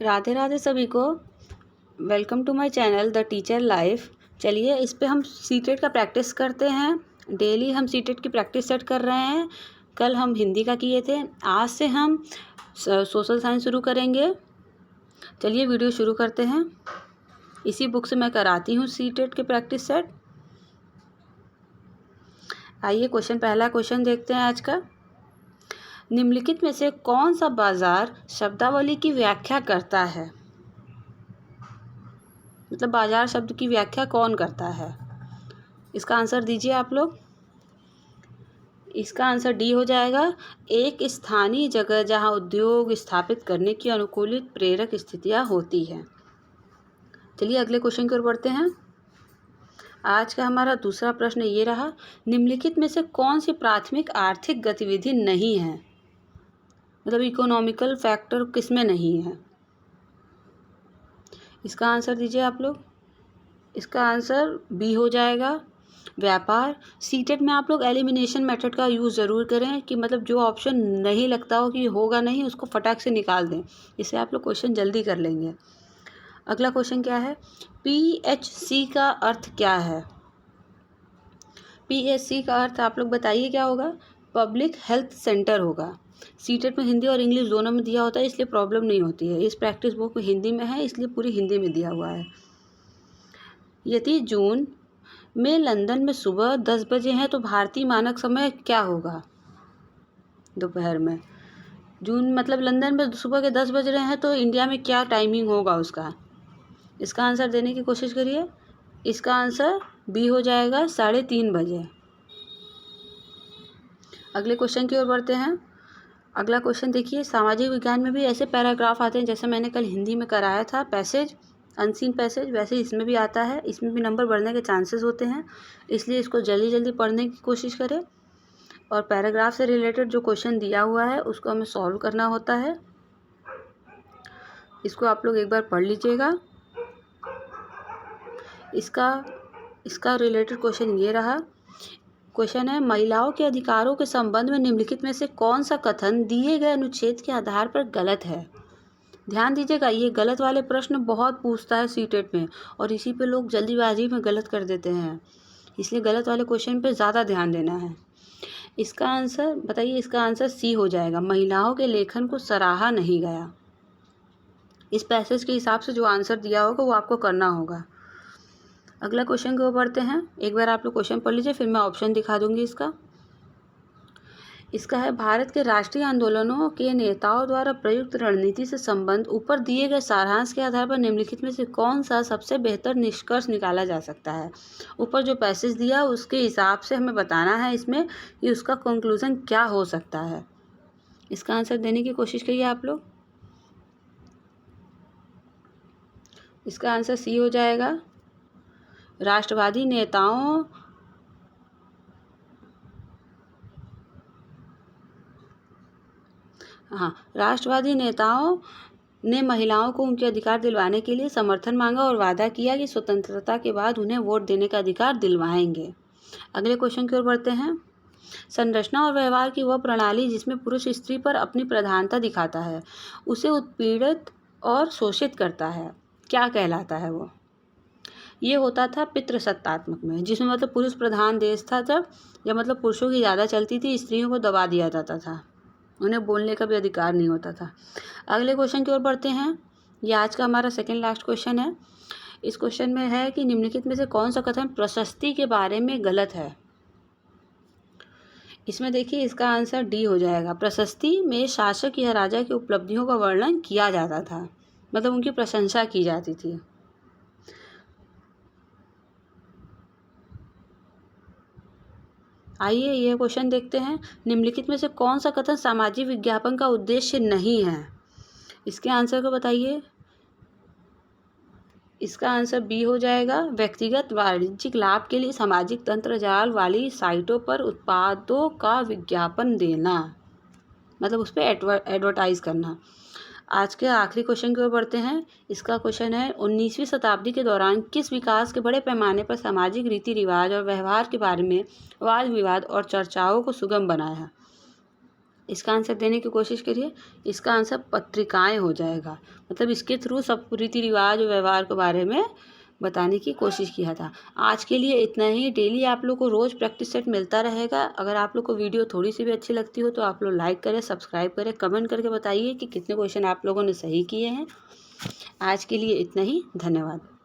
राधे राधे सभी को। Welcome to my channel the teacher life. चलिए इस पे हम सीटेट का प्रैक्टिस करते हैं। डेली हम सीटेट की प्रैक्टिस सेट कर रहे हैं। कल हम हिंदी का किए थे, आज से हम सोशल साइंस शुरू करेंगे। चलिए वीडियो शुरू करते हैं। इसी बुक से मैं कराती हूँ सीटेट के प्रैक्टिस सेट। आइए पहला क्वेश्चन देखते हैं आज का। निम्नलिखित में से कौन सा बाजार शब्दावली की व्याख्या करता है? मतलब बाजार शब्द की व्याख्या कौन करता है? इसका आंसर दीजिए आप लोग। इसका आंसर डी हो जाएगा। एक स्थानीय जगह जहां उद्योग स्थापित करने की अनुकूलित प्रेरक स्थितियां होती हैं। चलिए अगले क्वेश्चन की ओर बढ़ते हैं। आज का हमारा दूसरा प्रश्न ये रहा, निम्नलिखित में से कौन सी प्राथमिक आर्थिक गतिविधि नहीं है? मतलब इकोनॉमिकल फैक्टर किसमें नहीं है? इसका आंसर दीजिए आप लोग। इसका आंसर बी हो जाएगा, व्यापार। सीटेट में आप लोग एलिमिनेशन मेथड का यूज़ ज़रूर करें कि मतलब जो ऑप्शन नहीं लगता हो कि होगा नहीं, उसको फटाक से निकाल दें। इससे आप लोग क्वेश्चन जल्दी कर लेंगे। अगला क्वेश्चन क्या है? PHC का अर्थ क्या है? PHC का अर्थ आप लोग बताइए क्या होगा? पब्लिक हेल्थ सेंटर होगा। सीटेट में हिंदी और इंग्लिश दोनों में दिया होता है, इसलिए प्रॉब्लम नहीं होती है। इस प्रैक्टिस बुक में हिंदी में है, इसलिए पूरी हिंदी में दिया हुआ है। यदि जून में लंदन में सुबह 10 बजे हैं तो भारतीय मानक समय क्या होगा? दोपहर में। जून मतलब लंदन में सुबह के 10 बज रहे हैं तो इंडिया में क्या टाइमिंग होगा उसका? इसका आंसर देने की कोशिश करिए। इसका आंसर बी हो जाएगा, 3:30 बजे। अगले क्वेश्चन की ओर बढ़ते हैं। अगला क्वेश्चन देखिए, सामाजिक विज्ञान में भी ऐसे पैराग्राफ आते हैं जैसे मैंने कल हिंदी में कराया था, पैसेज, अनसीन पैसेज, वैसे इसमें भी आता है। इसमें भी नंबर बढ़ने के चांसेस होते हैं, इसलिए इसको जल्दी जल्दी पढ़ने की कोशिश करें। और पैराग्राफ से रिलेटेड जो क्वेश्चन दिया हुआ है उसको हमें सॉल्व करना होता है। इसको आप लोग एक बार पढ़ लीजिएगा। इसका रिलेटेड क्वेश्चन ये रहा। क्वेश्चन है, महिलाओं के अधिकारों के संबंध में निम्नलिखित में से कौन सा कथन दिए गए अनुच्छेद के आधार पर गलत है? ध्यान दीजिएगा, ये गलत वाले प्रश्न बहुत पूछता है सीटेट में, और इसी पे लोग जल्दीबाजी में गलत कर देते हैं, इसलिए गलत वाले क्वेश्चन पे ज़्यादा ध्यान देना है। इसका आंसर बताइए। इसका आंसर सी हो जाएगा, महिलाओं के लेखन को सराहा नहीं गया। इस पैसेज के हिसाब से जो आंसर दिया होगा वो आपको करना होगा। अगला क्वेश्चन की ओर बढ़ते हैं। एक बार आप लोग क्वेश्चन पढ़ लीजिए, फिर मैं ऑप्शन दिखा दूंगी इसका है, भारत के राष्ट्रीय आंदोलनों के नेताओं द्वारा प्रयुक्त रणनीति से संबंध ऊपर दिए गए सारांश के आधार पर निम्नलिखित में से कौन सा सबसे बेहतर निष्कर्ष निकाला जा सकता है? ऊपर जो पैसेज दिया उसके हिसाब से हमें बताना है इसमें कि उसका कंक्लूजन क्या हो सकता है। इसका आंसर देने की कोशिश करिए आप लोग। इसका आंसर सी हो जाएगा, राष्ट्रवादी नेताओं राष्ट्रवादी नेताओं ने महिलाओं को उनके अधिकार दिलवाने के लिए समर्थन मांगा और वादा किया कि स्वतंत्रता के बाद उन्हें वोट देने का अधिकार दिलवाएंगे। अगले क्वेश्चन की ओर बढ़ते हैं। संरचना और व्यवहार की वह प्रणाली जिसमें पुरुष स्त्री पर अपनी प्रधानता दिखाता है, उसे उत्पीड़ित और शोषित करता है, क्या कहलाता है वो? ये होता था पितृसत्तात्मक में, जिसमें मतलब पुरुष प्रधान देश था जब मतलब पुरुषों की ज़्यादा चलती थी, स्त्रियों को दबा दिया जाता था, उन्हें बोलने का भी अधिकार नहीं होता था। अगले क्वेश्चन की ओर बढ़ते हैं। ये आज का हमारा सेकंड लास्ट क्वेश्चन है। इस क्वेश्चन में है कि निम्नलिखित में से कौन सा कथन प्रशस्ति के बारे में गलत है? इसमें देखिए, इसका आंसर डी हो जाएगा, प्रशस्ति में शासक या राजा की उपलब्धियों का वर्णन किया जाता था, मतलब उनकी प्रशंसा की जाती थी। आइए ये क्वेश्चन देखते हैं। निम्नलिखित में से कौन सा कथन सामाजिक विज्ञापन का उद्देश्य नहीं है? इसके आंसर को बताइए। इसका आंसर बी हो जाएगा, व्यक्तिगत वाणिज्यिक लाभ के लिए सामाजिक तंत्र जाल वाली साइटों पर उत्पादों का विज्ञापन देना, मतलब उस पर एडवर्टाइज करना। आज के आखिरी क्वेश्चन की ओर बढ़ते हैं। इसका क्वेश्चन है, 19वीं शताब्दी के दौरान किस विकास के बड़े पैमाने पर सामाजिक रीति रिवाज और व्यवहार के बारे में वाद विवाद और चर्चाओं को सुगम बनाया? इसका आंसर देने की कोशिश करिए। इसका आंसर पत्रिकाएं हो जाएगा। मतलब इसके थ्रू सब रीति रिवाज और व्यवहार के बारे में बताने की कोशिश किया था। आज के लिए इतना ही। डेली आप लोग को रोज़ प्रैक्टिस सेट मिलता रहेगा। अगर आप लोग को वीडियो थोड़ी सी भी अच्छी लगती हो तो आप लोग लाइक करें, सब्सक्राइब करें, कमेंट करके बताइए कि कितने क्वेश्चन आप लोगों ने सही किए हैं। आज के लिए इतना ही। धन्यवाद।